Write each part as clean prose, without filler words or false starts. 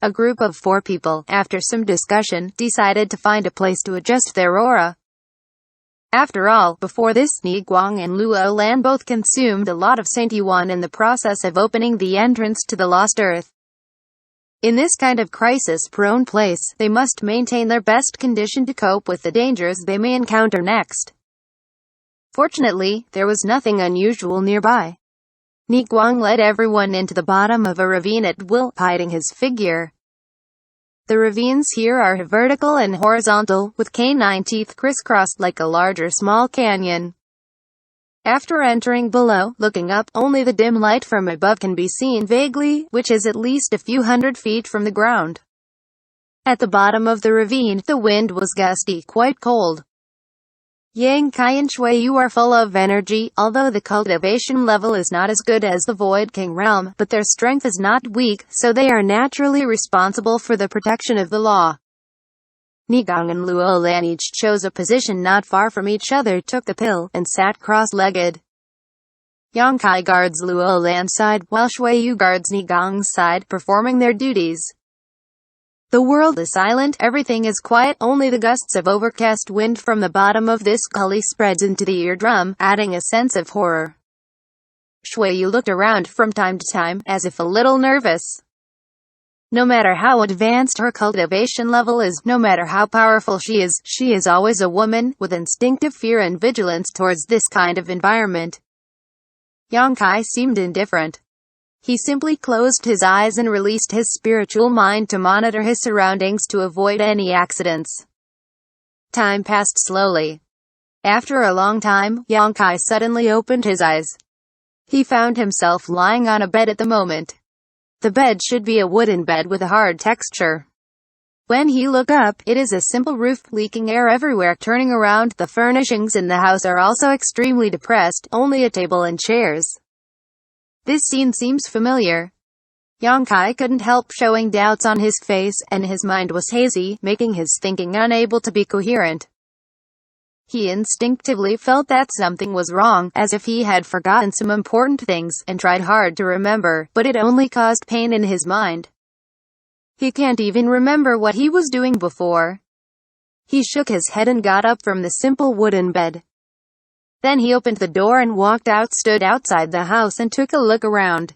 A group of 4 people, after some discussion, decided to find a place to adjust their aura. After all, before this, Ni Guang and Luo Lan both consumed a lot of Saint Yuan in the process of opening the entrance to the Lost Earth. In this kind of crisis-prone place, they must maintain their best condition to cope with the dangers they may encounter next. Fortunately, there was nothing unusual nearby. Ni Guang led everyone into the bottom of a ravine at will, hiding his figure. The ravines here are vertical and horizontal, with canine teeth crisscrossed like a large or small canyon. After entering below, looking up, only the dim light from above can be seen vaguely, which is at least a few hundred feet from the ground. At the bottom of the ravine, the wind was gusty, quite cold. Yang Kai and Shui, you are full of energy, although the cultivation level is not as good as the Void King realm, but their strength is not weak, so they are naturally responsible for the protection of the law. Ni Guang and Luo Lan each chose a position not far from each other, took the pill, and sat cross-legged. Yang Kai guards Luo Lan's side, while Shui Yu guards Ni Guang's side, performing their duties. The world is silent, everything is quiet, only the gusts of overcast wind from the bottom of this gully spreads into the eardrum, adding a sense of horror. Shui Yu looked around from time to time, as if a little nervous. No matter how advanced her cultivation level is, no matter how powerful she is always a woman, with instinctive fear and vigilance towards this kind of environment. Yang Kai seemed indifferent. He simply closed his eyes and released his spiritual mind to monitor his surroundings to avoid any accidents. Time passed slowly. After a long time, Yang Kai suddenly opened his eyes. He found himself lying on a bed at the moment. The bed should be a wooden bed with a hard texture. When he looked up, it is a simple roof, leaking air everywhere. Turning around, the furnishings in the house are also extremely depressed, only a table and chairs. This scene seems familiar. Yang Kai couldn't help showing doubts on his face, and his mind was hazy, making his thinking unable to be coherent. He instinctively felt that something was wrong, as if he had forgotten some important things, and tried hard to remember, but it only caused pain in his mind. He can't even remember what he was doing before. He shook his head and got up from the simple wooden bed. Then he opened the door and walked out, stood outside the house and took a look around.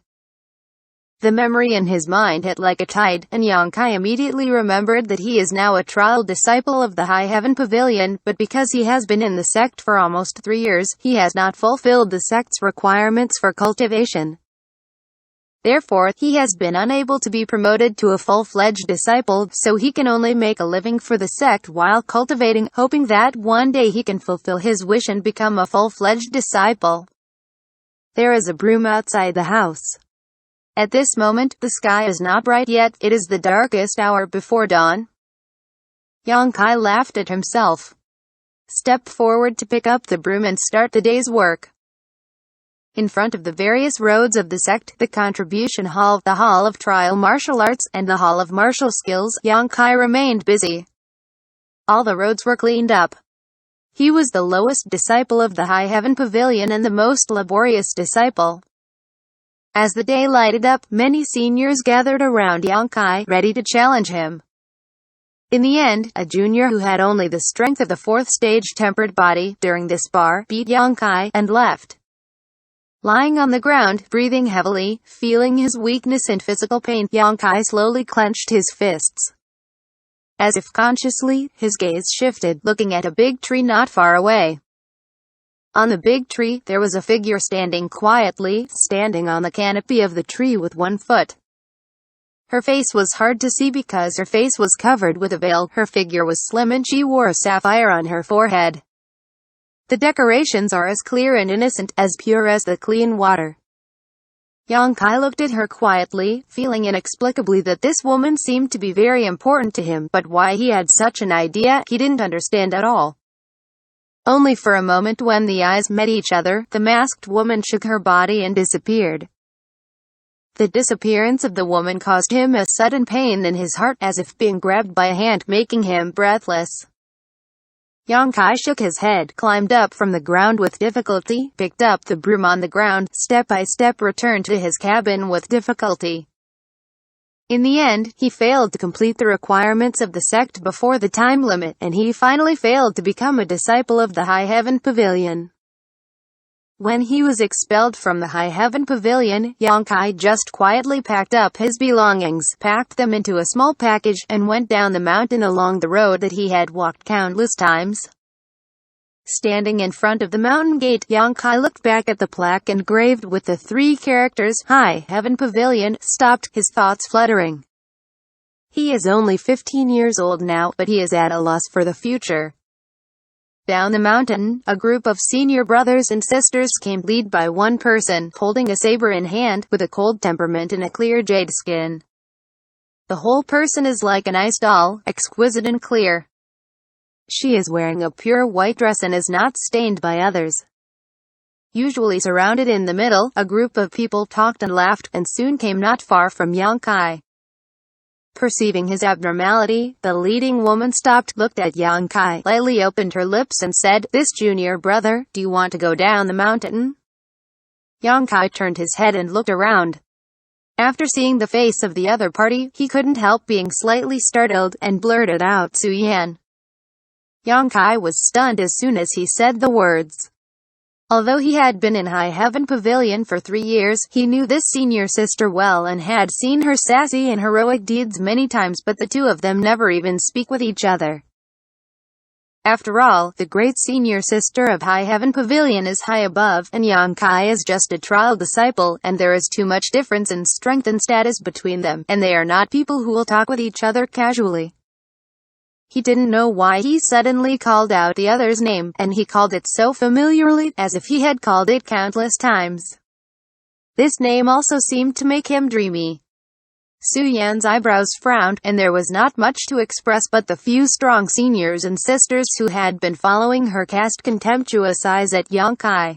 The memory in his mind hit like a tide, and Yang Kai immediately remembered that he is now a trial disciple of the High Heaven Pavilion, but because he has been in the sect for almost 3 years, he has not fulfilled the sect's requirements for cultivation. Therefore, he has been unable to be promoted to a full-fledged disciple, so he can only make a living for the sect while cultivating, hoping that one day he can fulfill his wish and become a full-fledged disciple. There is a broom outside the house. At this moment, the sky is not bright yet, it is the darkest hour before dawn. Yang Kai laughed at himself. Stepped forward to pick up the broom and start the day's work. In front of the various roads of the sect, the contribution hall, the hall of trial martial arts, and the hall of martial skills, Yang Kai remained busy. All the roads were cleaned up. He was the lowest disciple of the High Heaven Pavilion and the most laborious disciple. As the day lighted up, many seniors gathered around Yang Kai, ready to challenge him. In the end, a junior who had only the strength of the 4th stage tempered body, during this bar, beat Yang Kai, and left. Lying on the ground, breathing heavily, feeling his weakness and physical pain, Yang Kai slowly clenched his fists. As if consciously, his gaze shifted, looking at a big tree not far away. On the big tree, there was a figure standing quietly, standing on the canopy of the tree with one foot. Her face was hard to see because her face was covered with a veil, her figure was slim and she wore a sapphire on her forehead. The decorations are as clear and innocent, as pure as the clean water. Yang Kai looked at her quietly, feeling inexplicably that this woman seemed to be very important to him, but why he had such an idea, he didn't understand at all. Only for a moment when the eyes met each other, the masked woman shook her body and disappeared. The disappearance of the woman caused him a sudden pain in his heart, as if being grabbed by a hand, making him breathless. Yang Kai shook his head, climbed up from the ground with difficulty, picked up the broom on the ground, step by step returned to his cabin with difficulty. In the end, he failed to complete the requirements of the sect before the time limit, and he finally failed to become a disciple of the High Heaven Pavilion. When he was expelled from the High Heaven Pavilion, Yangkai just quietly packed up his belongings, packed them into a small package, and went down the mountain along the road that he had walked countless times. Standing in front of the mountain gate, Yangkai looked back at the plaque engraved with the 3 characters, High Heaven Pavilion, stopped, his thoughts fluttering. He is only 15 years old now, but he is at a loss for the future. Down the mountain, a group of senior brothers and sisters came, led by one person, holding a saber in hand, with a cold temperament and a clear jade skin. The whole person is like an ice doll, exquisite and clear. She is wearing a pure white dress and is not stained by others. Usually surrounded in the middle, a group of people talked and laughed, and soon came not far from Yangkai. Perceiving his abnormality, the leading woman stopped, looked at Yangkai, lightly opened her lips and said, "This junior brother, do you want to go down the mountain?" Yangkai turned his head and looked around. After seeing the face of the other party, he couldn't help being slightly startled, and blurted out, "Su Yan." Yangkai was stunned as soon as he said the words. Although he had been in High Heaven Pavilion for 3 years, he knew this senior sister well and had seen her sassy and heroic deeds many times, but the two of them never even speak with each other. After all, the great senior sister of High Heaven Pavilion is high above, and Yangkai is just a trial disciple, and there is too much difference in strength and status between them, and they are not people who will talk with each other casually. He didn't know why he suddenly called out the other's name, and he called it so familiarly, as if he had called it countless times. This name also seemed to make him dreamy. Su Yan's eyebrows frowned, and there was not much to express but the few strong seniors and sisters who had been following her cast contemptuous eyes at Yangkai.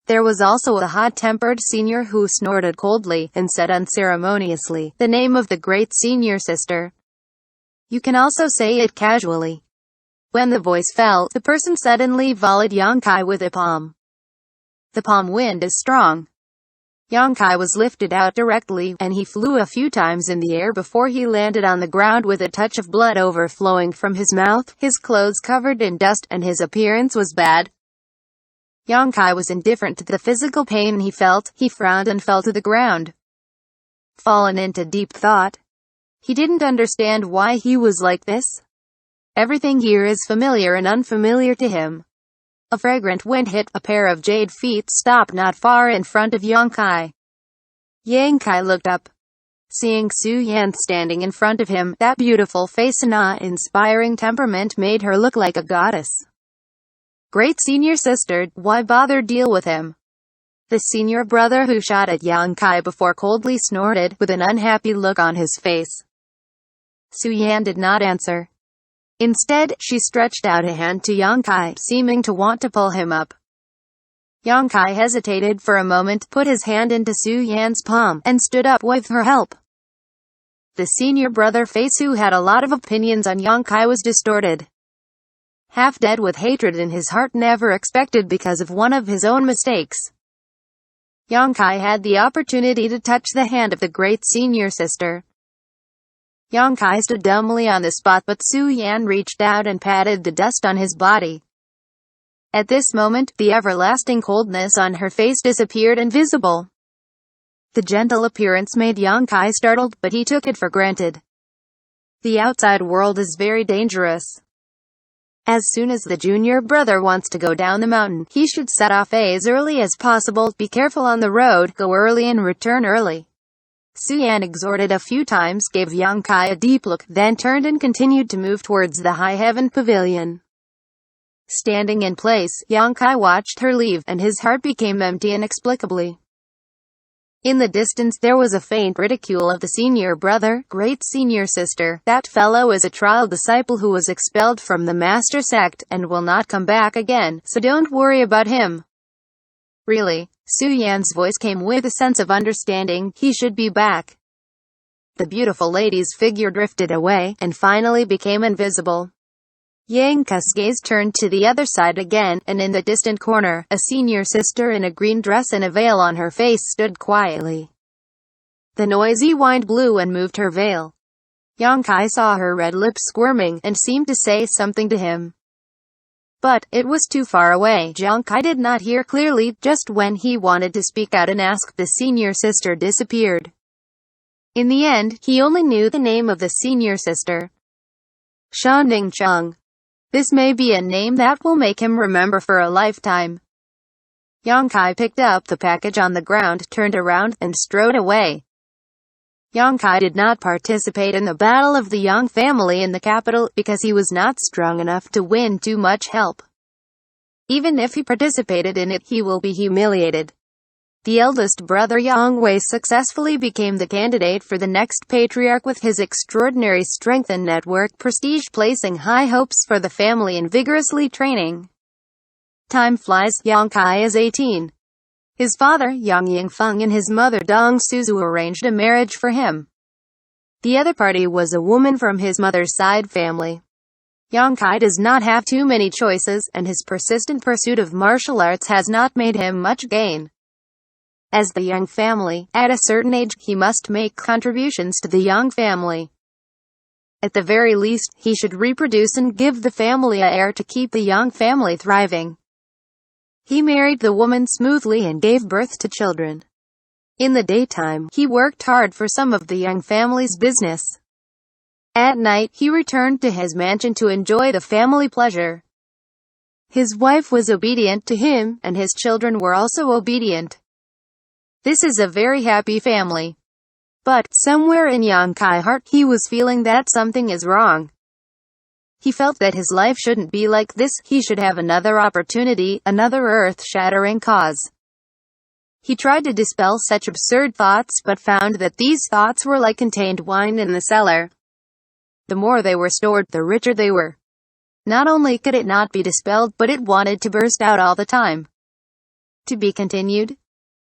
There was also a hot-tempered senior who snorted coldly, and said unceremoniously, the name of the great senior sister. You can also say it casually. When the voice fell, the person suddenly volleyed Yangkai with a palm. The palm wind is strong. Yangkai was lifted out directly, and he flew a few times in the air before he landed on the ground with a touch of blood overflowing from his mouth, his clothes covered in dust, and his appearance was bad. Yangkai was indifferent to the physical pain he felt. He frowned and fell to the ground. Fallen into deep thought. He didn't understand why he was like this. Everything here is familiar and unfamiliar to him. A fragrant wind hit. A pair of jade feet stopped not far in front of Yangkai. Yangkai looked up. Seeing Su Yan standing in front of him, that beautiful face and awe-inspiring temperament made her look like a goddess. Great senior sister, why bother deal with him? The senior brother who shot at Yangkai before coldly snorted, with an unhappy look on his face. Su Yan did not answer. Instead, she stretched out a hand to Yangkai, seeming to want to pull him up. Yangkai hesitated for a moment, put his hand into Su Yan's palm, and stood up with her help. The senior brother face, who had a lot of opinions on Yangkai, was distorted. Half dead with hatred in his heart, never expected because of one of his own mistakes. Yangkai had the opportunity to touch the hand of the great senior sister. Yangkai stood dumbly on the spot, but Su Yan reached out and patted the dust on his body. At this moment, the everlasting coldness on her face disappeared invisible. The gentle appearance made Yangkai startled, but he took it for granted. The outside world is very dangerous. As soon as the junior brother wants to go down the mountain, he should set off as early as possible, be careful on the road, go early and return early. Su Yan exhorted a few times, gave Yangkai a deep look, then turned and continued to move towards the High Heaven Pavilion. Standing in place, Yangkai watched her leave, and his heart became empty inexplicably. In the distance there was a faint ridicule of the senior brother, great senior sister. That fellow is a trial disciple who was expelled from the master sect, and will not come back again, so don't worry about him. Really? Su Yan's voice came with a sense of understanding. He should be back. The beautiful lady's figure drifted away, and finally became invisible. Yangkai's gaze turned to the other side again, and in the distant corner, a senior sister in a green dress and a veil on her face stood quietly. The noisy wind blew and moved her veil. Yang Kai saw her red lips squirming, and seemed to say something to him. But it was too far away. Yang Kai did not hear clearly. Just when he wanted to speak out and ask, the senior sister disappeared. In the end, he only knew the name of the senior sister. Shanding Chung. This may be a name that will make him remember for a lifetime. Yang Kai picked up the package on the ground, turned around, and strode away. Yang Kai did not participate in the battle of the Yang family in the capital, because he was not strong enough to win too much help. Even if he participated in it, he will be humiliated. The eldest brother Yang Wei successfully became the candidate for the next patriarch with his extraordinary strength and network prestige, placing high hopes for the family and vigorously training. Time flies. Yang Kai is 18. His father, Yang Yingfeng, and his mother, Dong Suzhu, arranged a marriage for him. The other party was a woman from his mother's side family. Yang Kai does not have too many choices, and his persistent pursuit of martial arts has not made him much gain. As the Yang family, at a certain age, he must make contributions to the Yang family. At the very least, he should reproduce and give the family a heir to keep the Yang family thriving. He married the woman smoothly and gave birth to children. In the daytime, he worked hard for some of the Yang family's business. At night, he returned to his mansion to enjoy the family pleasure. His wife was obedient to him, and his children were also obedient. This is a very happy family. But, somewhere in Yang Kai's heart, he was feeling that something is wrong. He felt that his life shouldn't be like this. He should have another opportunity, another earth-shattering cause. He tried to dispel such absurd thoughts, but found that these thoughts were like contained wine in the cellar. The more they were stored, the richer they were. Not only could it not be dispelled, but it wanted to burst out all the time. To be continued.